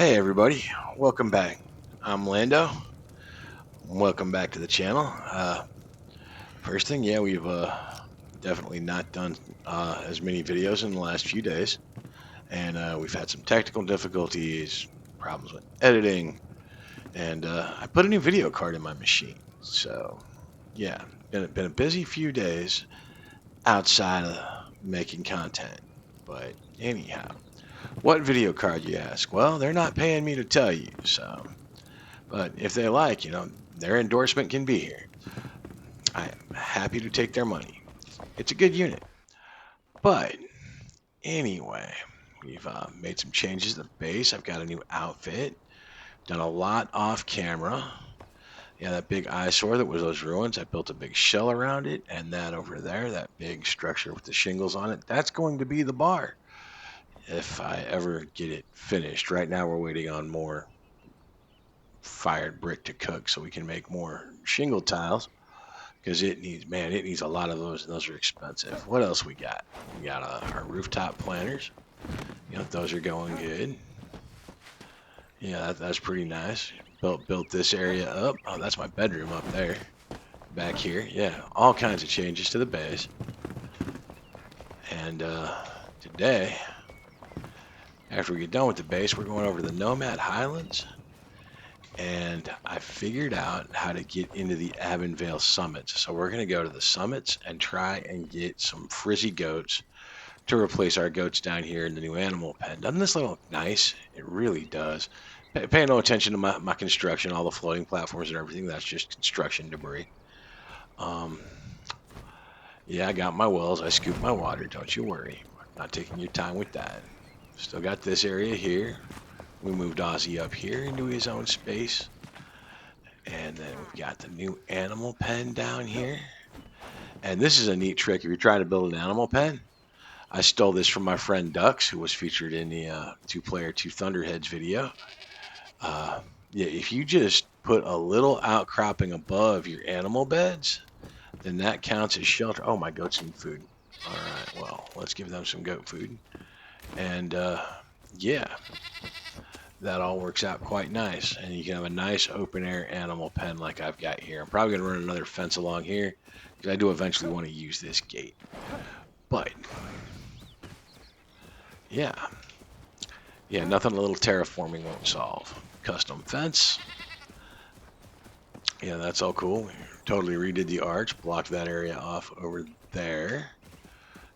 Hey everybody, welcome back. I'm Lando. Welcome back to the channel. First thing, yeah, we've definitely not done as many videos in the last few days, and we've had some technical difficulties, problems with editing, and I put a new video card in my machine. So yeah, been a busy few days outside of making content. But anyhow, what video card, you ask? Well, they're not paying me to tell you, so. But if they like, their endorsement can be here. I am happy to take their money. It's a good unit. But anyway, we've made some changes to the base. I've got a new outfit. Done a lot off camera. Yeah, that big eyesore that was those ruins, I built a big shell around it. And that over there, that big structure with the shingles on it, that's going to be the bar if I ever get it finished. Right now, we're waiting on more fired brick to cook so we can make more shingle tiles. Because it needs a lot of those, and those are expensive. What else we got? We got our rooftop planters. Those are going good. Yeah, that's pretty nice. Built this area up. Oh, that's my bedroom up there. Back here, yeah, all kinds of changes to the base. And today, after we get done with the base, we're going over to the Nomad Highlands. And I figured out how to get into the Avonvale summits. So we're going to go to the summits and try and get some frizzy goats to replace our goats down here in the new animal pen. Doesn't this look nice? It really does. Pay no attention to my construction, all the floating platforms and everything. That's just construction debris. Um, yeah, I got my wells. I scoop my water. Don't you worry. Not taking your time with that. Still got this area here. We moved Ozzy up here into his own space. And then we've got the new animal pen down here. And this is a neat trick if you're trying to build an animal pen. I stole this from my friend Dux, who was featured in the two-player, two Thunderheads video. Uh, yeah, if you just put a little outcropping above your animal beds, then that counts as shelter. Oh, my goats need food. All right, well, let's give them some goat food. And yeah, that all works out quite nice. And you can have a nice open-air animal pen like I've got here. I'm probably going to run another fence along here because I do eventually want to use this gate. But yeah, nothing a little terraforming won't solve. Custom fence. Yeah, that's all cool. Totally redid the arch, blocked that area off over there.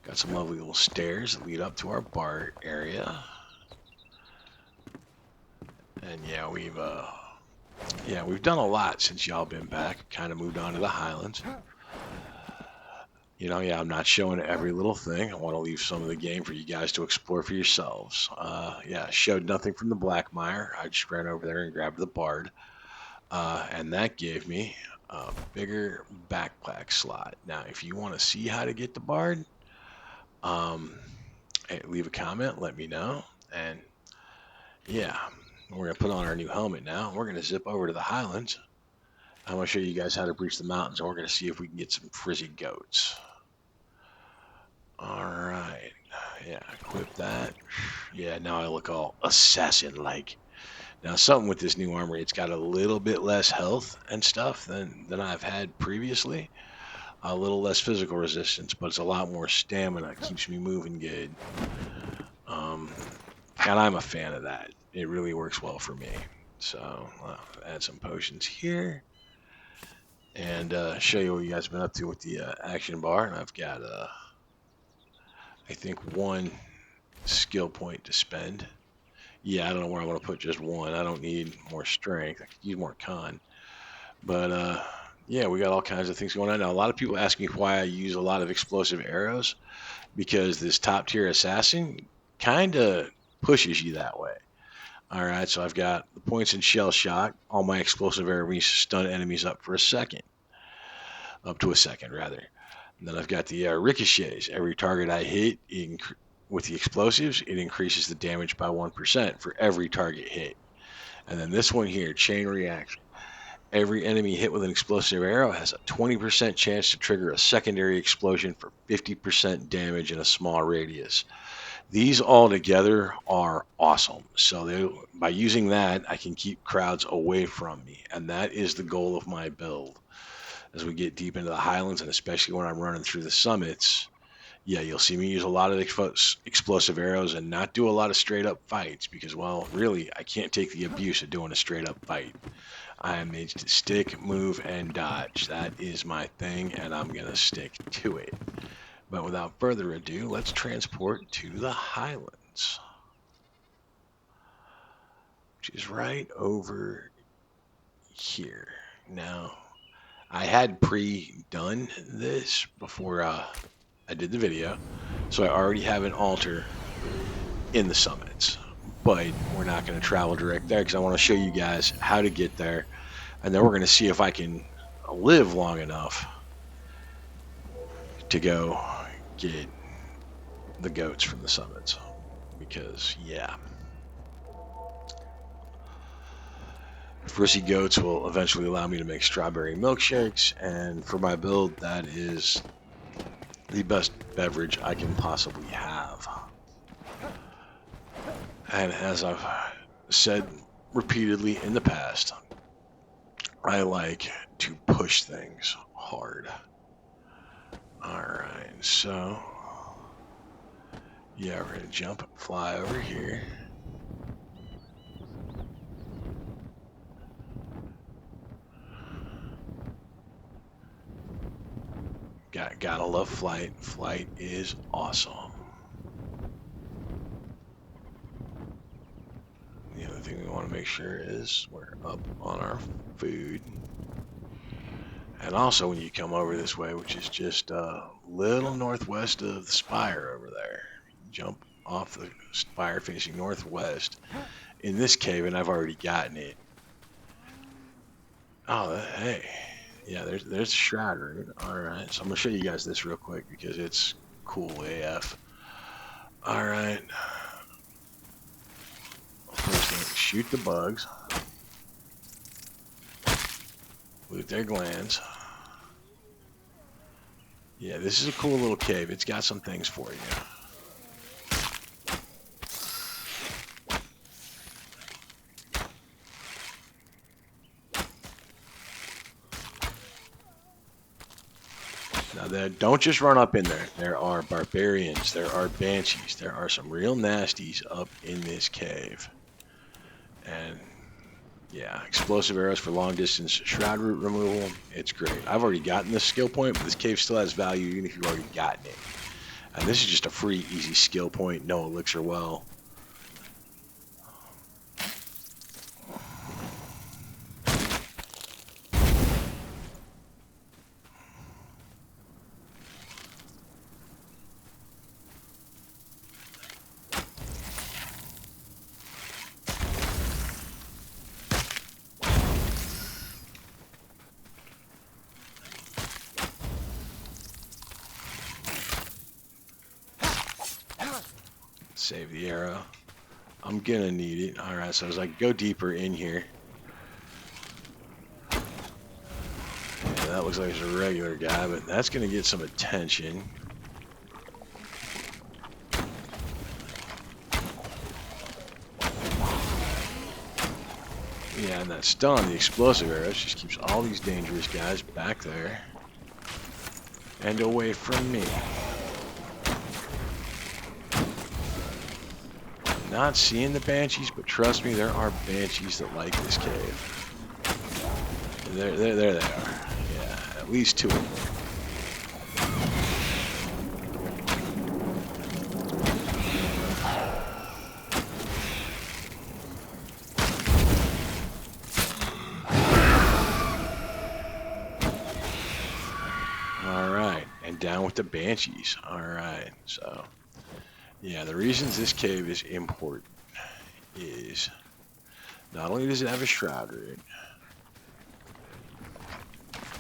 Got some lovely little stairs that lead up to our bar area. And we've done a lot since y'all been back. Kind of moved on to the Highlands. I'm not showing every little thing. I want to leave some of the game for you guys to explore for yourselves. Showed nothing from the Blackmire. I just ran over there and grabbed the Bard. And that gave me a bigger backpack slot. Now, if you want to see how to get the Bard, hey, leave a comment, let me know. And yeah, we're going to put on our new helmet now. We're going to zip over to the Highlands. I'm going to show you guys how to breach the mountains, and we're going to see if we can get some frizzy goats. All right. Yeah, equip that. Yeah, now I look all assassin-like. Now, something with this new armory, it's got a little bit less health and stuff than I've had previously. A little less physical resistance, but it's a lot more stamina. It keeps me moving good. And I'm a fan of that. It really works well for me. So, add some potions here. And show you what you guys have been up to with the action bar. And I've got, I think, one skill point to spend. Yeah, I don't know where I want to put just one. I don't need more strength. I could use more con. But yeah, we got all kinds of things going on now. A lot of people ask me why I use a lot of explosive arrows, because this top tier assassin kind of pushes you that way. All right, so I've got the points in shell shock. All my explosive arrows stun enemies up to a second rather. And then I've got the ricochets. Every target I hit with the explosives, it increases the damage by 1% for every target hit. And then this one here, chain reaction. Every enemy hit with an explosive arrow has a 20% chance to trigger a secondary explosion for 50% damage in a small radius. These all together are awesome. So by using that, I can keep crowds away from me, and that is the goal of my build. As we get deep into the highlands, and especially when I'm running through the summits, yeah, you'll see me use a lot of explosive arrows and not do a lot of straight up fights because, well, really, I can't take the abuse of doing a straight up fight. I am made to stick, move, and dodge. That is my thing, and I'm going to stick to it. But without further ado, let's transport to the highlands, which is right over here. Now, I had pre-done this before I did the video, so I already have an altar in the summits. But we're not going to travel direct there because I want to show you guys how to get there, and then we're going to see if I can live long enough to go get the goats from the summits. Because yeah, frizzy goats will eventually allow me to make strawberry milkshakes, and for my build, that is the best beverage I can possibly have. And as I've said repeatedly in the past, I like to push things hard. Alright, so yeah, we're gonna jump, fly over here. Gotta love flight. Flight is awesome. The other thing we want to make sure is we're up on our food. And also when you come over this way, which is just a little northwest of the spire over there, jump off the spire facing northwest in this cave, and I've already gotten it. Oh, hey. Yeah, there's a shroud root. Alright, so I'm going to show you guys this real quick because it's cool AF. Alright. First thing, shoot the bugs. Loot their glands. Yeah, this is a cool little cave. It's got some things for you. Now, don't just run up in there. There are barbarians. There are banshees. There are some real nasties up in this cave. And yeah, explosive arrows for long distance shroud root removal. It's great. I've already gotten this skill point, but this cave still has value even if you've already gotten it. And this is just a free, easy skill point. No elixir well. Save the arrow. I'm gonna need it. Alright, so as I go deeper in here. Yeah, that looks like it's a regular guy, but that's gonna get some attention. Yeah, and that stun on the explosive arrows just keeps all these dangerous guys back there and away from me. Not seeing the banshees, but trust me, there are banshees that like this cave. There they are. Yeah, at least two of them. Alright, and down with the banshees. Alright, so yeah, the reasons this cave is important is not only does it have a shroud root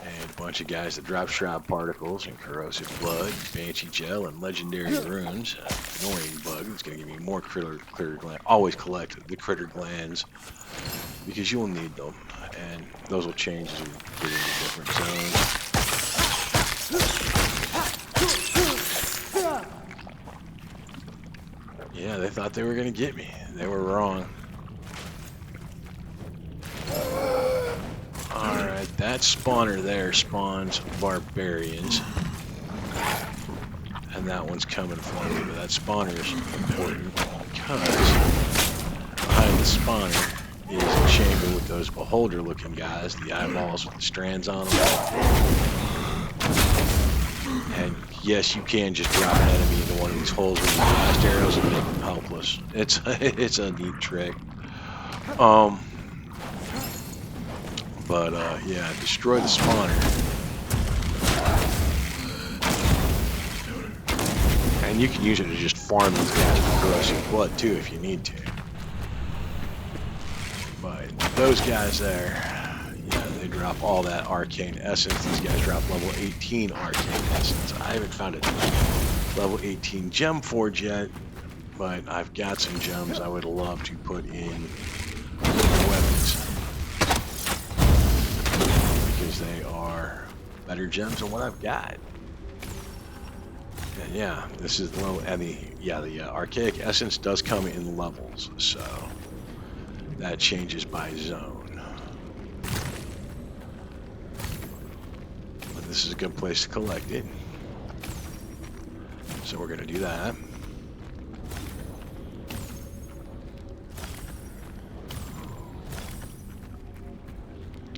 and a bunch of guys that drop shroud particles and corrosive blood, banshee gel, and legendary runes, annoying bug that's going to give me more critter glands. Always collect the critter glands because you will need them, and those will change as we get into different zones. Yeah, they thought they were going to get me. They were wrong. Alright, that spawner there spawns barbarians. And that one's coming for me, but that spawner is important because behind the spawner is a chamber with those beholder-looking guys, the eyeballs with the strands on them. And yes, you can just drop an enemy into one of these holes with your blast arrows and make them helpless. It's a neat trick. But yeah, destroy the spawner. And you can use it to just farm these guys with corrosive blood too if you need to. But those guys there, yeah, they drop all that arcane essence. These guys drop level 18 arcane essence. I haven't found a level 18 gem forge yet, but I've got some gems I would love to put in weapons because they are better gems than what I've got. And yeah, this is the level, and the archaic essence does come in levels, so that changes by zone. But this is a good place to collect it, so we're gonna do that.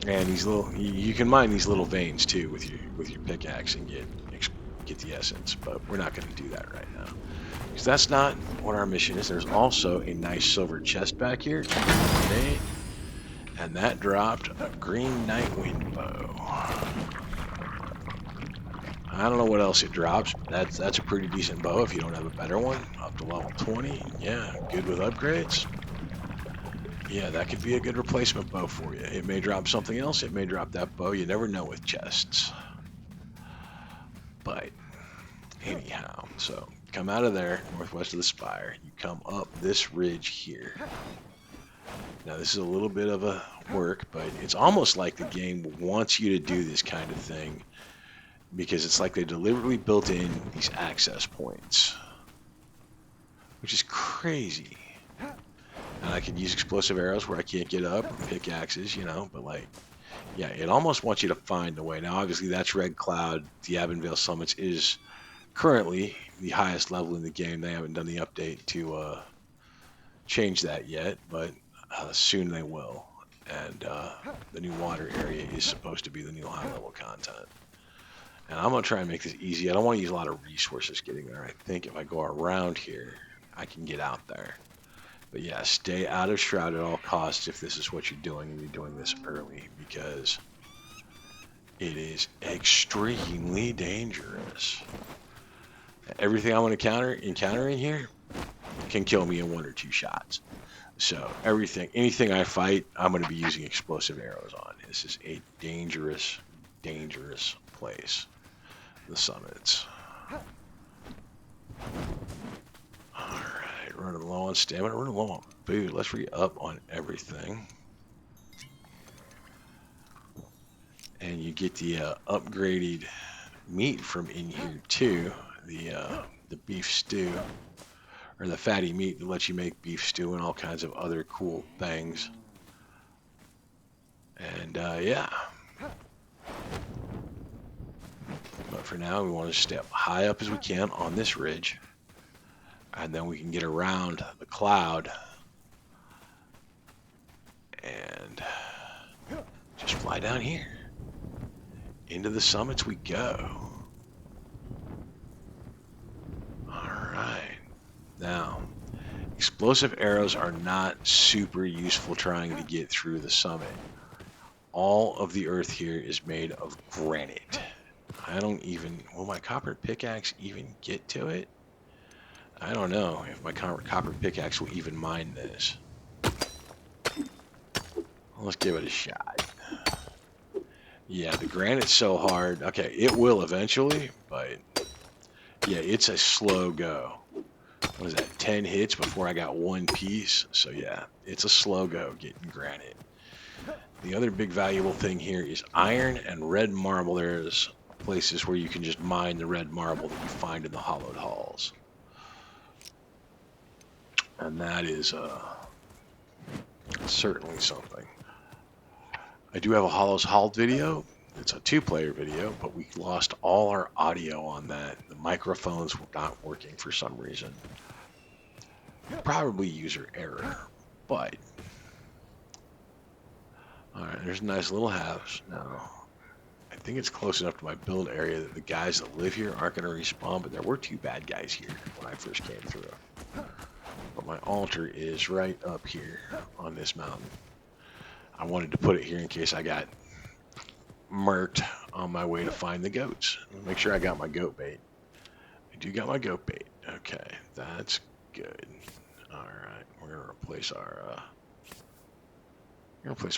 And these little, you can mine these little veins too with your pickaxe and get the essence, but we're not going to do that right now because that's not what our mission is. There's also a nice silver chest back here, and that dropped a green nightwind bow. I don't know what else it drops. That's a pretty decent bow if you don't have a better one. Up to level 20, yeah, good with upgrades. Yeah, that could be a good replacement bow for you. It may drop something else. It may drop that bow. You never know with chests. But anyhow, so come out of there, northwest of the spire. You come up this ridge here. Now, this is a little bit of a work, but it's almost like the game wants you to do this kind of thing because it's like they deliberately built in these access points, which is crazy. And I can use explosive arrows where I can't get up, or pickaxes, you know, but like, yeah, it almost wants you to find a way. Now, obviously, that's Red Cloud. The Avonvale Summits is currently the highest level in the game. They haven't done the update to change that yet, but soon they will. And the new water area is supposed to be the new high level content. And I'm going to try and make this easy. I don't want to use a lot of resources getting there. I think if I go around here, I can get out there. But yeah, stay out of Shroud at all costs if this is what you're doing and you're doing this early, because it is extremely dangerous. Everything I'm going to encounter in here can kill me in 1 or 2 shots. So anything I fight, I'm going to be using explosive arrows on. This is a dangerous, dangerous place. The summits. Alright, running low on stamina, running low on food. Let's re-up on everything. And you get the upgraded meat from in here too. The beef stew. Or the fatty meat that lets you make beef stew and all kinds of other cool things. And yeah. But for now, we want to step high up as we can on this ridge. And then we can get around the cloud. And just fly down here. Into the summits we go. Alright. Now, explosive arrows are not super useful trying to get through the summit. All of the earth here is made of granite. Will my copper pickaxe even get to it? I don't know if my copper pickaxe will even mine this. Let's give it a shot. Yeah, the granite's so hard. Okay, it will eventually, but yeah, it's a slow go. What was that, 10 hits before I got 1 piece? So yeah, it's a slow go getting granite. The other big valuable thing here is iron and red marble. There's places where you can just mine the red marble that you find in the hollowed halls. And that is certainly something. I do have a Hollows Hauled video. It's a 2-player video, but we lost all our audio on that. The microphones were not working for some reason. Probably user error, but all right, there's a nice little house. Now, I think it's close enough to my build area that the guys that live here aren't going to respawn, but there were 2 bad guys here when I first came through. But my altar is right up here on this mountain. I wanted to put it here in case I got murked on my way to find the goats. Make sure I got my goat bait. I do got my goat bait. Okay, that's good. All right, we're gonna replace our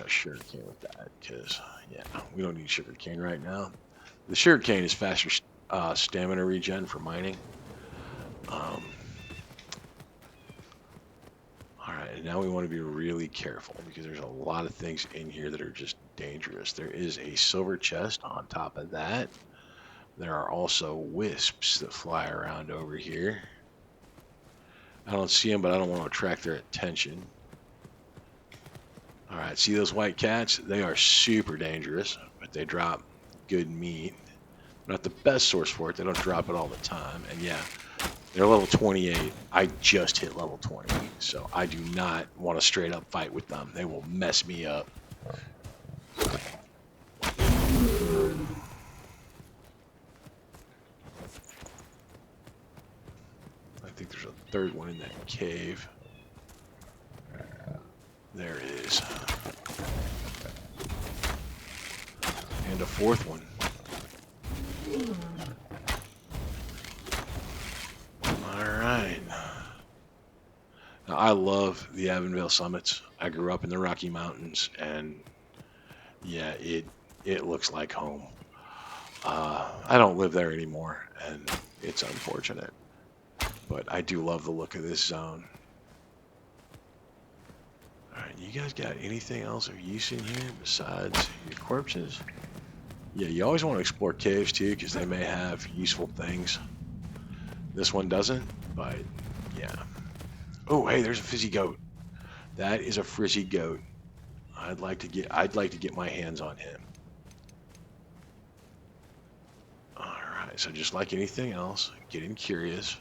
sugar cane with that because yeah, we don't need sugar cane right now. The sugar cane is faster stamina regen for mining. All right, and now we want to be really careful because there's a lot of things in here that are just dangerous. There is a silver chest on top of that. There are also wisps that fly around over here. I don't see them, but I don't want to attract their attention. All right, see those white cats? They are super dangerous, but they drop good meat. Not the best source for it. They don't drop it all the time. And yeah, they're level 28. I just hit level 20, so I do not want to straight up fight with them. They will mess me up. I think there's a third one in that cave. There it is. And a fourth one. Alright. Now, I love the Avonvale summits. I grew up in the Rocky Mountains, and yeah, it looks like home. I don't live there anymore, and it's unfortunate. But I do love the look of this zone. Alright, you guys got anything else of use in here besides your corpses? Yeah, you always want to explore caves too, because they may have useful things. This one doesn't, but yeah. Oh, hey, there's a fizzy goat. That is a frizzy goat. I'd like to get my hands on him. Alright, so just like anything else, getting curious.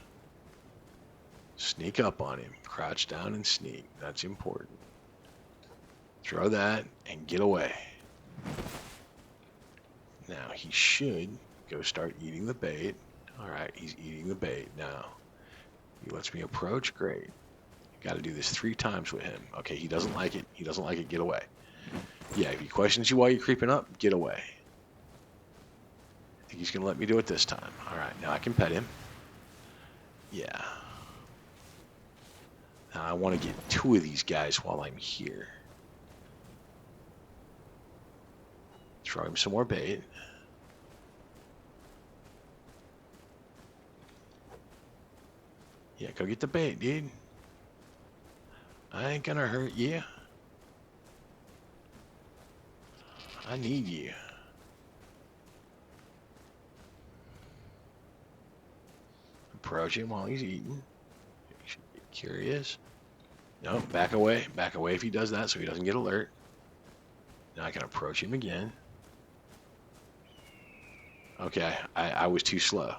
Sneak up on him. Crouch down and sneak. That's important. Throw that and get away. Now he should go start eating the bait. Alright, he's eating the bait now. He lets me approach, great. Got to do this 3 times with him. Okay, he doesn't like it. He doesn't like it, get away. Yeah, if he questions you while you're creeping up, get away. I think he's going to let me do it this time. Alright, now I can pet him. Yeah. Now I want to get 2 of these guys while I'm here. Throw him some more bait. Yeah, go get the bait, dude. I ain't gonna hurt you. I need you. Approach him while he's eating. You should get curious. No, back away. Back away if he does that so he doesn't get alert. Now I can approach him again. Okay, I was too slow.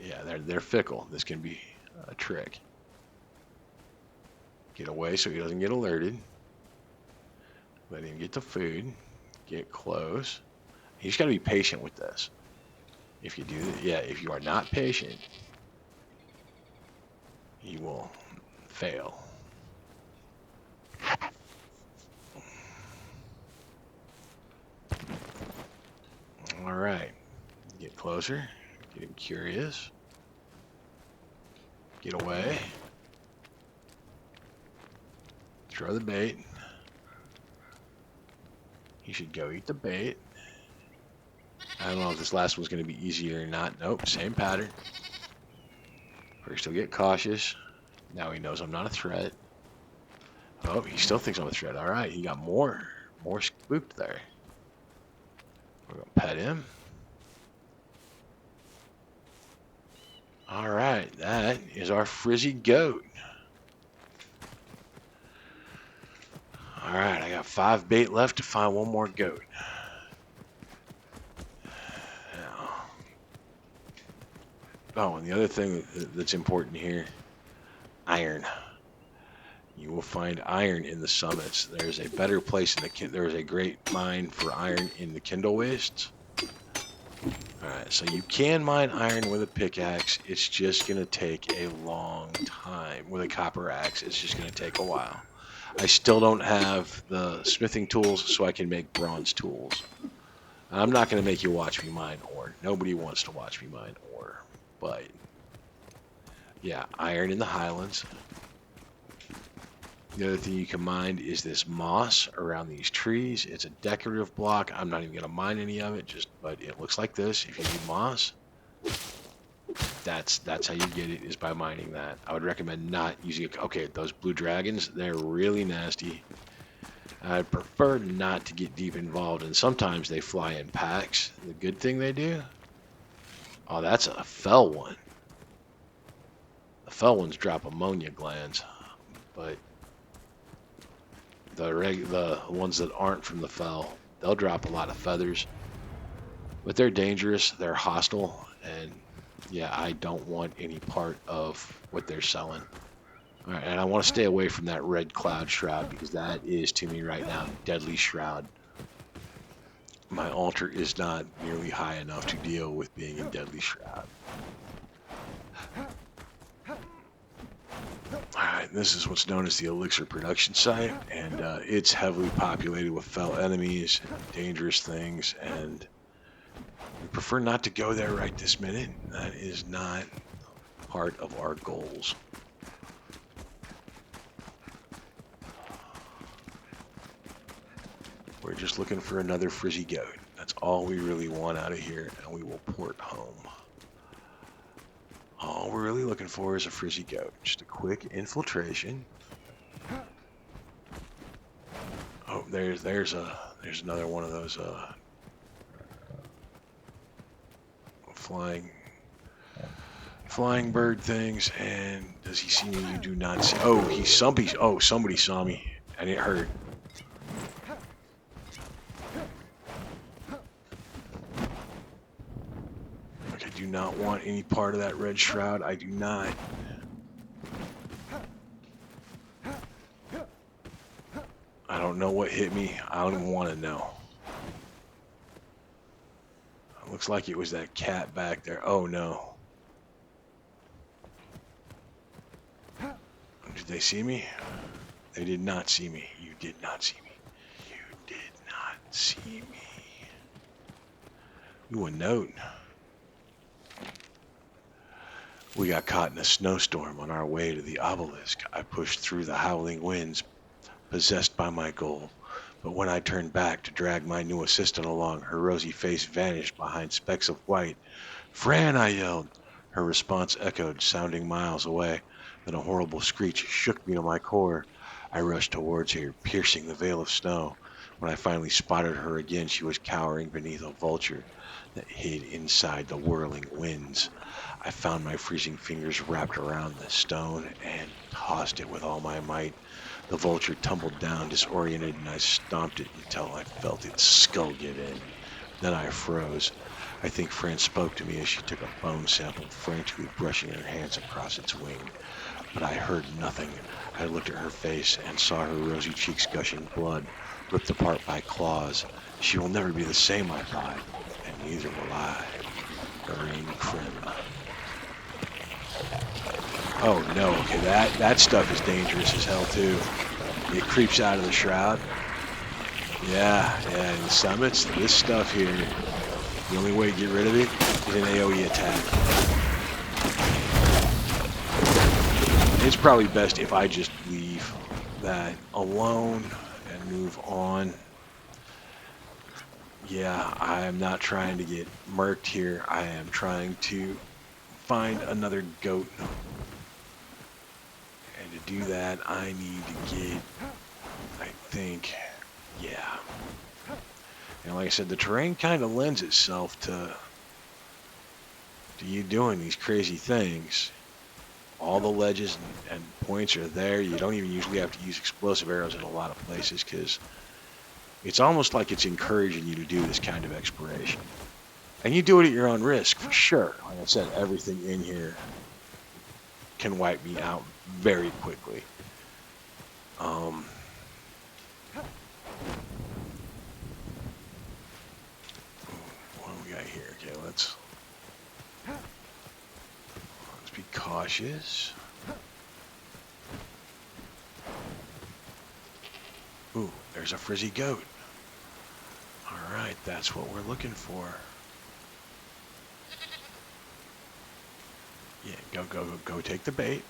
Yeah, they're fickle. This can be a trick. Get away so he doesn't get alerted. Let him get the food. Get close. You just got to be patient with this. If you do that, yeah, if you are not patient, you will fail. All right, get closer, get him curious, get away, throw the bait. He should go eat the bait. I don't know if this last one's going to be easier or not. Nope, same pattern. First he'll get cautious. Now he knows I'm not a threat. Oh, he still thinks I'm a threat. All right, he got more spooked there. We're going to pet him. All right, that is our frizzy goat. All right, I got 5 bait left to find one more goat. Now, oh, and the other thing that's important here, iron. You will find iron in the summits. There's a better place in the there's a great mine for iron in the Kindle Wastes. All right, so you can mine iron with a pickaxe. It's just going to take a long time. With a copper axe, it's just going to take a while. I still don't have the smithing tools, so I can make bronze tools. I'm not going to make you watch me mine ore. Nobody wants to watch me mine ore. But, yeah, iron in the highlands. The other thing you can mine is this moss around these trees. It's a decorative block. I'm not even going to mine any of it, but it looks like this. If you need moss, that's how you get it, is by mining that. I would recommend not using it. Okay, those blue dragons, they're really nasty. I'd prefer not to get deep involved, and sometimes they fly in packs. The good thing they do, oh, that's a fell one. The fell ones drop ammonia glands, but the ones that aren't from the fell, they'll drop a lot of feathers. But they're dangerous, they're hostile, and yeah, I don't want any part of what they're selling. All right, and I want to stay away from that red cloud shroud because that is, to me right now, deadly shroud. My altar is not nearly high enough to deal with being in deadly shroud. Alright, this is what's known as the elixir production site, and it's heavily populated with fell enemies and dangerous things, and we prefer not to go there right this minute. That is not part of our goals. We're just looking for another frizzy goat. That's all we really want out of here, and we will port home. All we're really looking for is a frizzy goat. Just a quick infiltration. Oh, there's another one of those flying bird things. And does he see me? You do not see. Oh, somebody saw me, and it hurt. Okay, I do not want any part of that red shroud. I do not. I don't know what hit me. I don't even want to know. It looks like it was that cat back there. Oh no. Did they see me? They did not see me. You did not see me. You did not see me. Ooh, a note. We got caught in a snowstorm on our way to the obelisk. I pushed through the howling winds, possessed by my goal. But when I turned back to drag my new assistant along, her rosy face vanished behind specks of white. "Fran!" I yelled. Her response echoed, sounding miles away. Then a horrible screech shook me to my core. I rushed towards her, piercing the veil of snow. When I finally spotted her again, she was cowering beneath a vulture that hid inside the whirling winds. I found my freezing fingers wrapped around the stone and tossed it with all my might. The vulture tumbled down disoriented, and I stomped it until I felt its skull give in. Then I froze. I think Fran spoke to me as she took a bone sample, frantically brushing her hands across its wing. But I heard nothing. I looked at her face and saw her rosy cheeks gushing blood, ripped apart by claws. She will never be the same, I thought, and neither will I. Green Krim. Oh no, okay, that stuff is dangerous as hell too. It creeps out of the shroud. Yeah, in the summits, this stuff here, the only way to get rid of it is an AoE attack. It's probably best if I just leave that alone and move on. Yeah, I am not trying to get murked here. I am trying to find another goat. And to do that, I need to get, I think, yeah. And like I said, the terrain kind of lends itself to to you doing these crazy things. All the ledges and points are there. You don't even usually have to use explosive arrows in a lot of places because it's almost like it's encouraging you to do this kind of exploration. And you do it at your own risk, for sure. Like I said, everything in here can wipe me out very quickly. What do we got here? Okay, let's be cautious. Ooh, there's a frizzy goat. All right, that's what we're looking for. Yeah, go take the bait.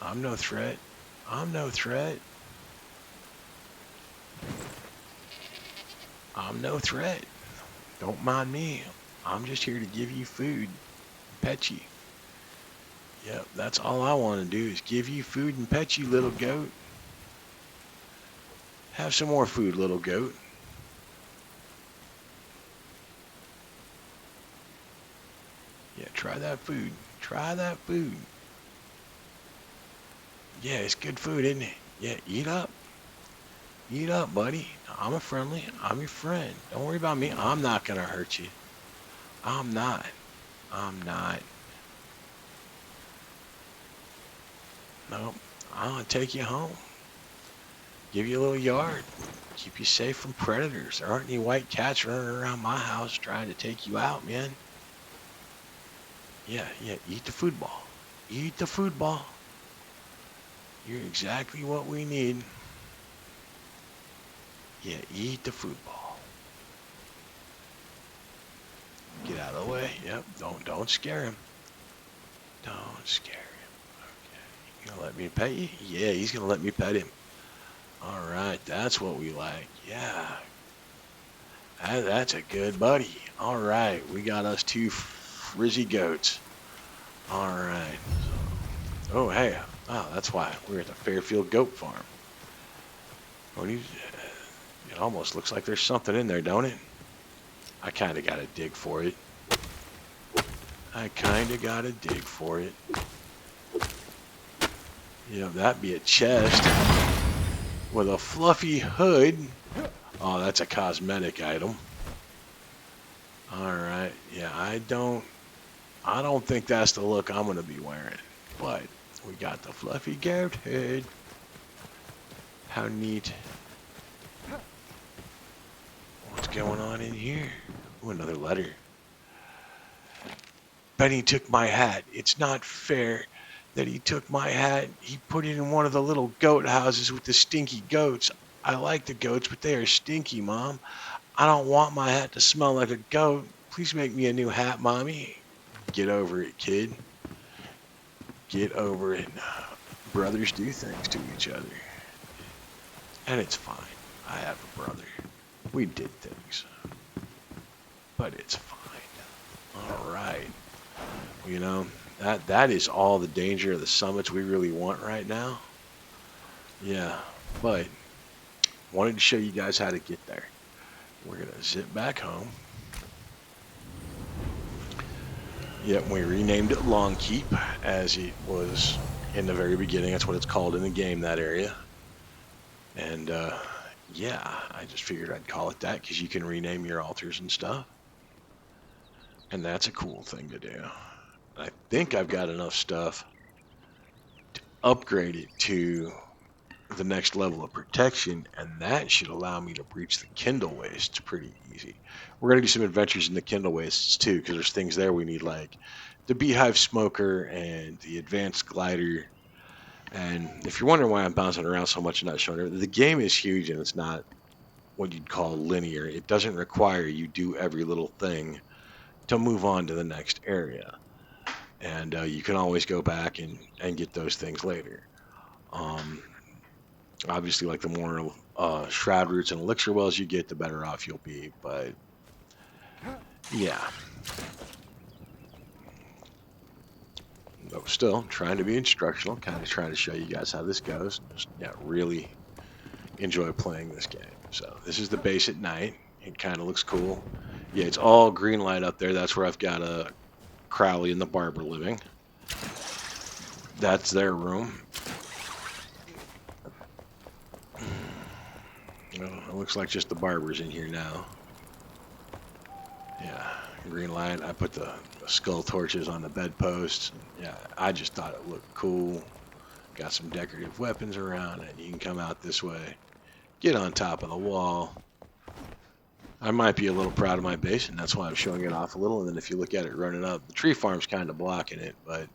I'm no threat. I'm no threat. I'm no threat. Don't mind me. I'm just here to give you food, pet you. Yep, that's all I want to do is give you food and pet you, little goat. Have some more food, little goat. Yeah, try that food. Try that food. Yeah, it's good food, isn't it? Yeah, eat up. Eat up, buddy. I'm a friendly. I'm your friend. Don't worry about me. I'm not going to hurt you. I'm not. I'm not. Nope. I'm going to take you home. Give you a little yard. Keep you safe from predators. There aren't any white cats running around my house trying to take you out, man. Yeah, eat the food ball. Eat the food ball. You're exactly what we need. Yeah, eat the food ball. Get out of the way. Yep, don't scare him. Don't scare him. Okay. You gonna let me pet you? Yeah, he's gonna let me pet him. All right, that's what we like. Yeah. That's a good buddy. All right, we got us two frizzy goats. All right. Oh, hey. Oh, that's why we're at the Fairfield Goat Farm. What do you... It almost looks like there's something in there, don't it? I kind of got to dig for it. Yeah, that'd be a chest with a fluffy hood. Oh, that's a cosmetic item. All right. Yeah, I don't think that's the look I'm going to be wearing. But we got the fluffy goat head. How neat. What's going on in here? Ooh, another letter. Benny took my hat. It's not fair that he took my hat. He put it in one of the little goat houses with the stinky goats. I like the goats, but they are stinky, Mom. I don't want my hat to smell like a goat. Please make me a new hat, Mommy. Get over it, kid. Get over it. Brothers do things to each other. And it's fine. I have a brother. We did things. But it's fine. All right. You know, that is all the danger of the summits we really want right now. Yeah, but wanted to show you guys how to get there. We're going to zip back home. Yep, we renamed it Long Keep as it was in the very beginning. That's what it's called in the game, that area. And yeah, I just figured I'd call it that because you can rename your altars and stuff. And that's a cool thing to do. I think I've got enough stuff to upgrade it to the next level of protection, and that should allow me to breach the Kindle Wastes pretty easy. We're going to do some adventures in the Kindle Wastes too, because there's things there we need, like the Beehive Smoker and the Advanced Glider. And if you're wondering why I'm bouncing around so much and not showing everything, the game is huge and it's not what you'd call linear. It doesn't require you do every little thing to move on to the next area. And you can always go back and get those things later. Obviously, like the more shroud roots and elixir wells you get, the better off you'll be. But yeah, but still trying to be instructional, kind of trying to show you guys how this goes. Just really enjoy playing this game. So this is the base at night. It kind of looks cool. Yeah, it's all green light up there. That's where I've got Crowley and the barber living. That's their room. Oh, it looks like just the barber's in here now. Yeah, green light. I put the skull torches on the bedposts. Yeah, I just thought it looked cool. Got some decorative weapons around, and you can come out this way, get on top of the wall. I might be a little proud of my base, and that's why I'm showing it off a little. And then if you look at it running up, the tree farm's kind of blocking it, but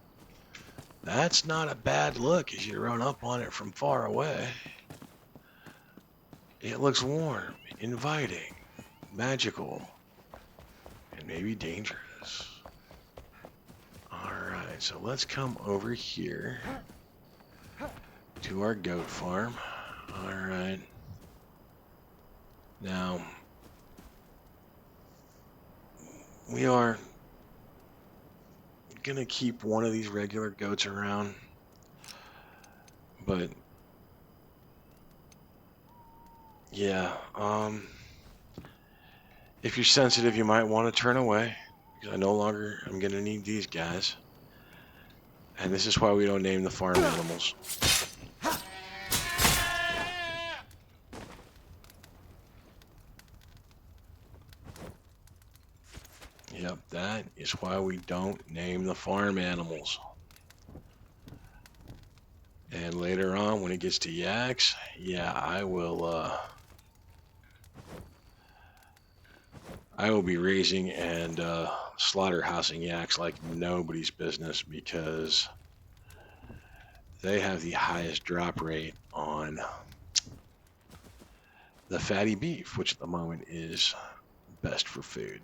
that's not a bad look as you run up on it from far away. It looks warm, inviting, magical, and maybe dangerous. Alright, so let's come over here to our goat farm. Alright. Now, we are going to keep one of these regular goats around, but yeah, if you're sensitive, you might want to turn away, because I no longer am going to need these guys. And this is why we don't name the farm animals. Yep, that is why we don't name the farm animals. And later on, when it gets to yaks, yeah, I will be raising and slaughterhousing yaks like nobody's business, because they have the highest drop rate on the fatty beef, which at the moment is best for food.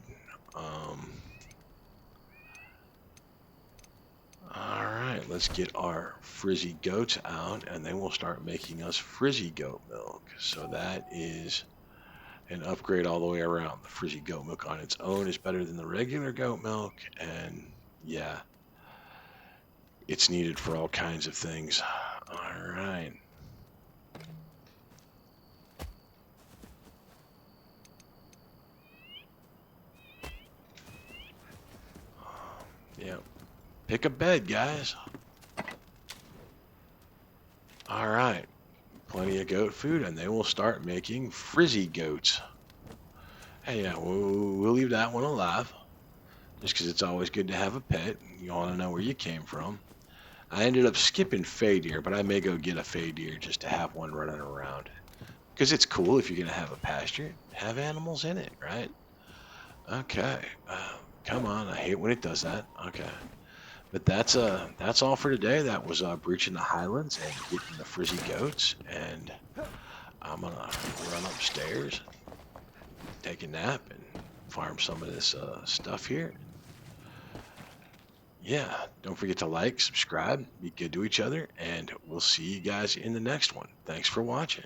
All right, let's get our frizzy goats out, and then we'll start making us frizzy goat milk. So that is an upgrade all the way around. The frizzy goat milk on its own is better than the regular goat milk, and yeah, it's needed for all kinds of things. All right. Yeah. Pick a bed, guys. All right. Plenty of goat food, and they will start making frizzy goats. Hey, yeah, we'll leave that one alive, just because it's always good to have a pet. You want to know where you came from. I ended up skipping fay deer, but I may go get a fay deer just to have one running around. Because it's cool if you're going to have a pasture, have animals in it, right? Okay. Come on, I hate when it does that. Okay. But that's all for today. That was breaching the highlands and getting the frizzy goats, and I'm gonna run upstairs, take a nap, and farm some of this stuff here. Yeah, don't forget to like, subscribe, be good to each other, and we'll see you guys in the next one. Thanks for watching.